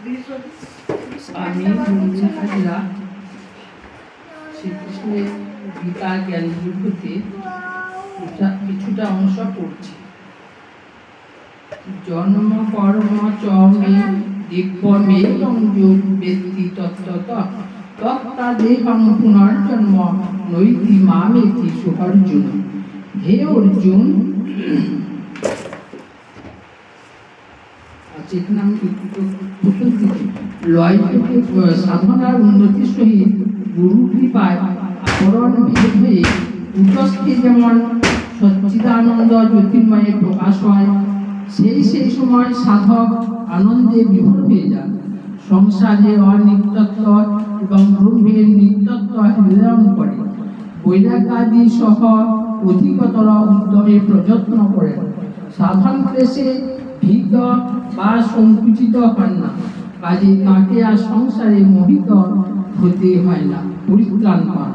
আমি শ্রীকৃষ্ণের গীতা জ্ঞান হতে কিছুটা অংশ পড়ছি। জন্ম কর্ম চ মে দিব্যমেবং যোগ বেত্তি তত্ত্বতঃ তত্ত্বাদেহং পুনর্জন্ম নৈতি মামেতি সুঅর্জুন। হে অর্জুন, সাধনার উন্নতির সহিত গুরু কৃপায় আবরণ ভেদ হয়ে উচ্চস্থে যেমন সচ্চিদানন্দ জ্যোতির্ময়ে প্রকাশ হয়, সেই সময় সাধক আনন্দে বিভোর হয়ে যান। সংসারে অনিত্যত্ব এবং ব্রহ্মের নিত্যত্ব হৃদয়ন করে বৈরাগ্যাদি সহ অধিকতর উদ্যমে প্রযত্ন করেন। সাধন ক্লেশে ভীত বা সংকুচিত হন না, কাজে তাকে আর সংসারে মোহিত হতে হয় না, পরিত্রাণ পান।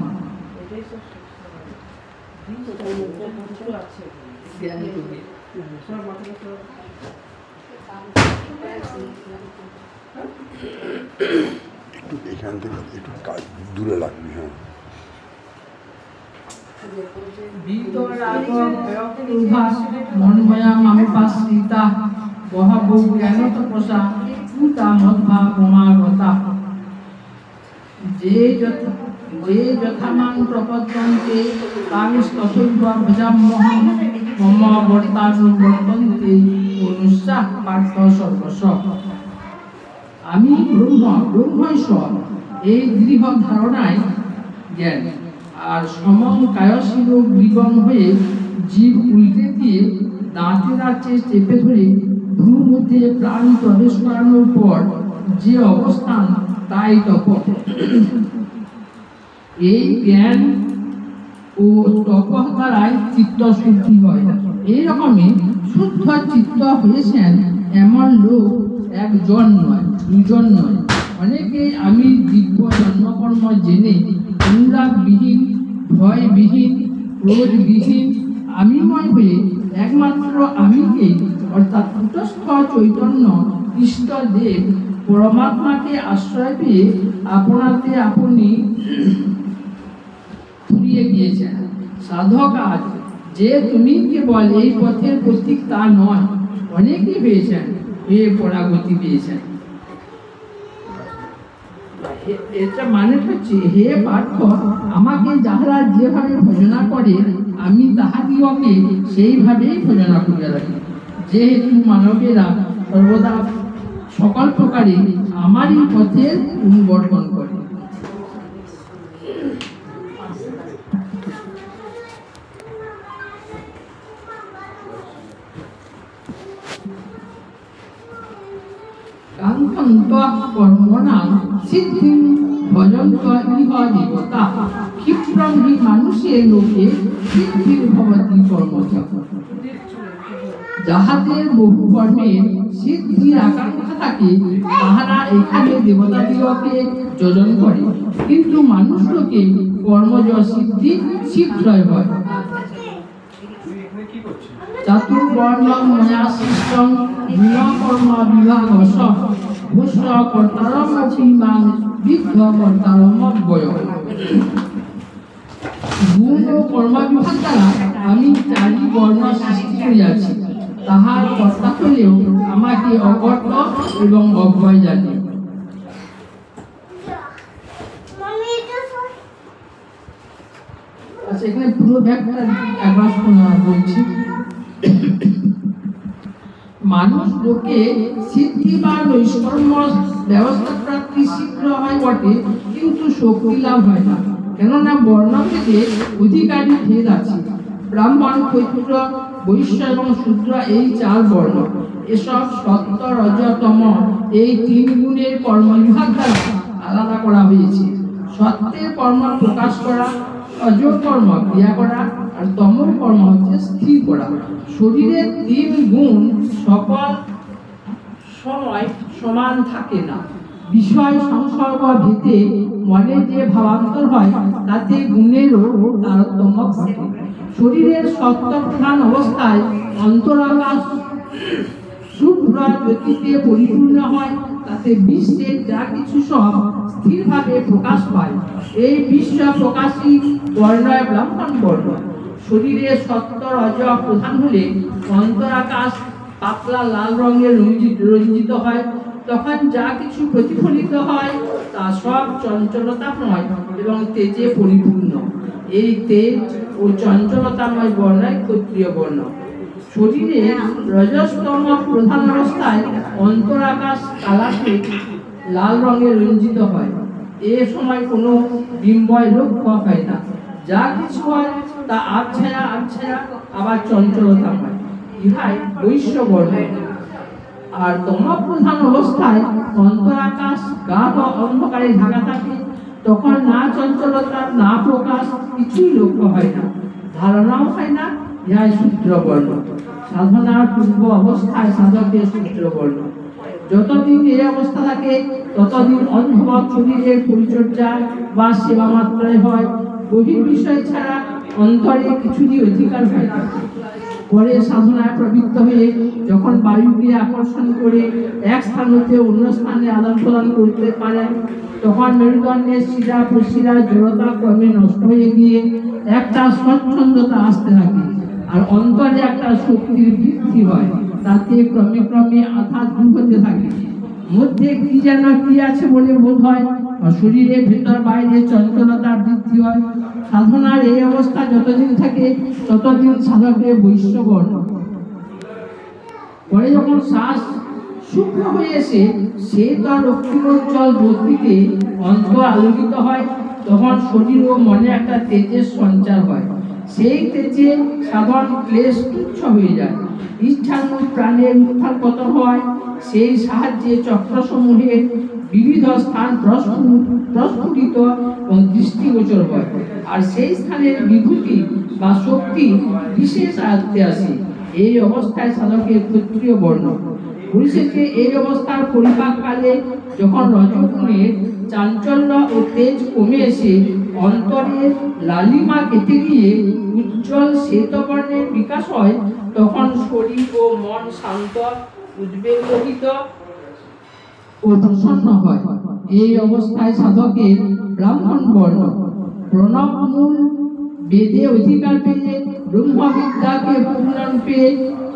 এখান থেকে একটু দূরে রাখবি। হ্যাঁ, মন্ময়া মামুপাশ্রিতা বহাবু জ্ঞান তপসা ভূতা মধ্বা মমাগতা। যে যথামাং প্রপদ্যন্তে তামিস্তথৈব ভজাম্যহং মম বর্তানুবর্তন্তে অনুষ্যাঃ পার্থ সর্বস্ব। আমি ব্রহ্মৈশ্বর, এই দৃঢ় ধারণায় জ্ঞান আর সমং কায়শীল গ্রীবং হয়ে জীব উল্টে দিয়ে দাঁতের আঁচে চেপে ধরে ভ্রুর মধ্যে প্রাণ প্রবেশ করানোর পর যে অবস্থান, তাই তপ। এই জ্ঞান ও তপ দ্বারাই চিত্ত শুদ্ধি হয়। এইরকমই শুদ্ধ চিত্ত হয়েছেন এমন লোক একজন নয়, দুজন নয়, অনেকে আমি দিব্য জন্মকর্ম জেনে অনুরাগবিহীন, ভয়বিহীন, ক্রোধবিহীন, আমিময় হয়ে একমাত্র আমিকে অর্থাৎ কুটস্থ চৈতন্য ইষ্টদেব পরমাত্মাকে আশ্রয় পেয়ে আপনাতে আপনি ফুরিয়ে গিয়েছেন। সাধক আজ যে তুমি কেবল এই পথের প্রতীক তা নয়, অনেকেই পেয়েছেন, এ পরাগতি পেয়েছেন। এটা মানে হচ্ছে, হে পার্থ, আমাকে যাহারা যেভাবে ভজনা করে আমি তাহাদিগকে সেইভাবেই ভজনা করিয়া রাখি। যেহেতু মানবেরা সর্বদা সকল প্রকারে আমারই পথের অনুবর্তন করে। কর্মণাং সিদ্ধিং ভজন্ত ইহ দেবতা ক্ষিপ্রং হি মানুষের লোকে সিদ্ধির ভবতি কর্মচ। যাহাদের বহু কর্মের সিদ্ধির আকাঙ্ক্ষা থাকে তাহারা এখানে দেবতাদিগকে যোজন করে, কিন্তু মানুষ লোকে কর্মজ সিদ্ধি শীঘ্রই হয়। চাতুর্বর্ণং ময়া সৃষ্টং গুণকর্ম বিভাগশ ভূষ্ট কর্তারমপি মাং বিদ্ধ কর্তারমব্যয়। গুণ ও কর্ম বিভাগ দ্বারা আমি চারি বর্ণ সৃষ্টি করিয়াছি, তাহার কর্তা হলেও আমাকে অকর্তা এবং অব্যয় জানে। আচ্ছা, এখানে পুরো ব্যাখ্যা একবার বলছি। মানুষ লোকে সিদ্ধি বা নৈষ্কর্ম ব্যবস্থা প্রাপ্তি শীঘ্র হয় বটে, কিন্তু শক্তি লাভ হয় না। কেননা বর্ণভেদে অধিকারী ভেদ আছে। ব্রাহ্মণ, ক্ষত্রিয়, বৈশ্য এবং শূদ্র, এই চার বর্ণ। এসব সত্য, রজ, তম এই তিন গুণের কর্মবিভাগ দ্বারা আলাদা করা হয়েছে। সত্যের কর্ম প্রকাশ করা, রজর কর্ম ক্রিয়া করা, আর তমর কর্ম হচ্ছে স্থির করা। শরীরের তিন গুণ সকল সময় সমান থাকে না। বিষয় সংসর্গ ভেদে মনে যে ভাবান্তর হয়, তাতে গুণেরও তারতম্য ঘটে। শরীরের সত্য প্রধান অবস্থায় অন্তরাকাশ শুদ্ধ শুভ্র জ্যোতিতে পরিপূর্ণ হয়, তাতে বিশ্বের যা কিছু সব স্থিরভাবে প্রকাশ পায়। এই বিশ্ব প্রকাশী বর্ণয় ব্রাহ্মণ বর্ণ। শরীরে সত্য রজ প্রধান হলে অন্তরাকাশ পাতলা লাল রঙের রঞ্জিত হয়। তখন যা কিছু প্রতিফলিত হয় তা সব চঞ্চলতাময় এবং তেজে পরিপূর্ণ। এই তেজ ও চঞ্চলতাময় বর্ণায় ক্ষত্রিয় বর্ণ। শরীরে রজস্তম প্রধান অবস্থায় অন্তরাকাশ কালাকে লাল রঙে রঞ্জিত হয়। এ সময় কোনো বিম্বয় লক্ষ্য হয় না। যা কিছু হয় তা আবছায়া আবার চঞ্চলতাময়। ইহাই বৈশ্য বর্ণ। আর তম প্রধান অবস্থায় অন্তরাকাশ গাঢ় অন্ধকারে ঢাকা থাকে। তখন না চঞ্চলতা না প্রকাশ কিছুই লক্ষ্য হয় না, ধারণাও হয় না। ইহাই শূদ্র বর্ণ। সাধনার পূর্ব অবস্থায় সাধকের শূদ্র বর্ণ। যতদিন এই অবস্থা থাকে ততদিন অন্ধবৎ শরীরের পরিচর্যা বা সেবা মাত্রায় হয়। বহির বিষয় ছাড়া অন্তরে কিছুরই অধিকার হয় না। পরে সাধনায় প্রবৃত্ত হয়ে যখন বায়ুকে আকর্ষণ করে এক স্থান হতে অন্য স্থানে আদান প্রদান করতে পারেন, তখন মেরুদণ্ডের শিরা প্রশিরা জড়তা ক্রমে নষ্ট হয়ে গিয়ে একটা স্বচ্ছন্দতা আসতে থাকে। আর অন্তরে একটা শক্তির বৃদ্ধি হয়। তাতে ক্রমে ক্রমে আঘাত দূর হতে থাকে। মধ্যে কি যেন কি আছে বলে বোধ হয়। শরীরের ভেতর বাইরে চঞ্চলতার বৃদ্ধি হয়। সাধনার এই অবস্থা যতদিন থাকে ততদিন সাধকের বৈশ্য বর্ণ। পরে যখন শ্বাস শুকনো হয়ে এসে সে তার রক্তিমোজ্জ্বল জ্যোতিতে অন্তর আলোকিত হয়, তখন শরীর ও মনে একটা তেজের সঞ্চার হয়। সেই তেজে সাধারণ ক্লেশ তুচ্ছ হয়ে যায়। ইচ্ছানুর প্রাণের উত্থান পতন হয়। সেই সাহায্যে চক্রসমূহের বিবিধ স্থান প্রস্ফুটিত এবং দৃষ্টিগোচর হয়। আর সেই স্থানের বিভূতি বা শক্তি বিশেষ আয়ত্তে আসে। এই অবস্থায় সাধকের ক্ষত্রিয় বর্ণ। পরিশেষে এই অবস্থার পরিপাককালে যখন রজগুণের চাঞ্চল্য ও তেজ কমে এসে অন্তরের লালিমা কেটে গিয়ে উজ্জ্বল শ্বেতবর্ণের বিকাশ হয়, তখন শরীর ও মন শান্ত, উদ্বেগরহিত ও প্রসন্ন হয়। এই অবস্থায় সাধকের ব্রাহ্মণ বর্ণ। প্রণব মূল বেদে অধিকার পেয়ে ব্রহ্মবিদ্যাকে পূর্ণরূপে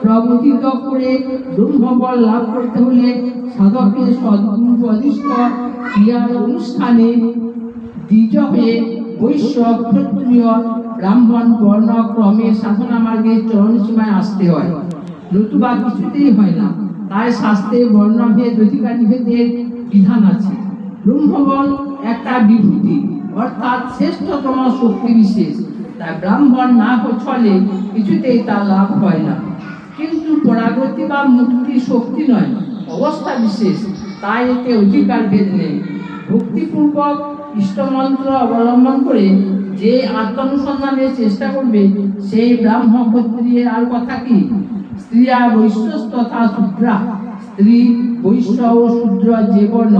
প্রবোধিত করে ব্রহ্মবল লাভ করতে হলে সাধকের সদ্গুরু অধিষ্ঠ ক্রিয়ার অনুষ্ঠানে দ্বিজ হয়ে বৈশ্য ক্ষত্রিয় ব্রাহ্মণ বর্ণ ক্রমে সাধনা মার্গের চরণ সীমায় আসতে হয়, নতুবা কিছুতেই হয় না। তাই শাস্ত্রে বর্ণভেদ অধিকারী ভেদের বিধান আছে। ব্রহ্মবল একটা বিভূতি, অর্থাৎ শ্রেষ্ঠতম শক্তি বিশেষ। তাই ব্রাহ্মণ না চলে কিছুতেই তার লাভ হয় না। কিন্তু পরাগতি বা মুক্তি শক্তি নয়, অবস্থা বিশেষ। তাই এতে অধিকার ভেদ নেই। ভক্তিপূর্বক ইষ্টমন্ত্র অবলম্বন করে যে আত্মানুসন্ধানের চেষ্টা করবে সেই ব্রাহ্ম ক্ষত্রিয়ের আর কথা কি। স্ত্রীরা বৈশ্য তথা শূদ্রা। স্ত্রী বৈশ্য ও শূদ্র যে বর্ণ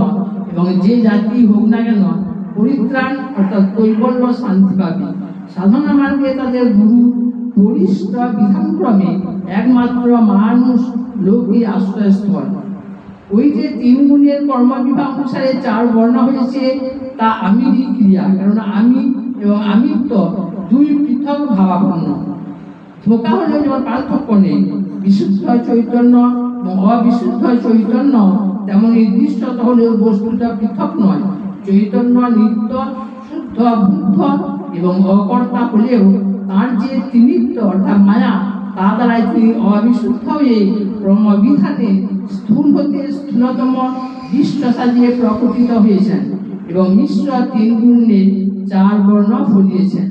এবং যে জাতি হোক না কেন পরিত্রাণ অর্থাৎ কৈবল্য শান্তি পাবে। সাধনা মার্গে তাদের গুরু বরিষ্ঠ বিধানক্রমে একমাত্র মানুষ লোকই আশ্রয়স্থল। ওই যে তিন গুণের কর্মবিভাগ অনুসারে চার বর্ণ হয়েছে তা আমিরই ক্রিয়া, কারণ আমি এবং আমিত্ব দুই পৃথক ভাবাপন্ন। ধোকা হলেও যেমন পার্থক্য নেই। বিশুদ্ধ চৈতন্য এবং অবিশুদ্ধ চৈতন্য তেমন নির্দিষ্টত হলেও বস্তুটা পৃথক নয়। চৈতন্য নিত্য শুদ্ধ বুদ্ধ এবং অকর্তা হলেও তার যে তিনিত্ব অর্থাৎ মায়া, তা দ্বারাই তিনি অবিশুদ্ধ হয়ে ক্রমবিধানে স্থূল হতে স্থূলতম দৃষ্ট সাজিয়ে প্রকটিত হয়েছেন এবং মিশ্র তিন গুণের চার বর্ণ ফলিয়েছেন।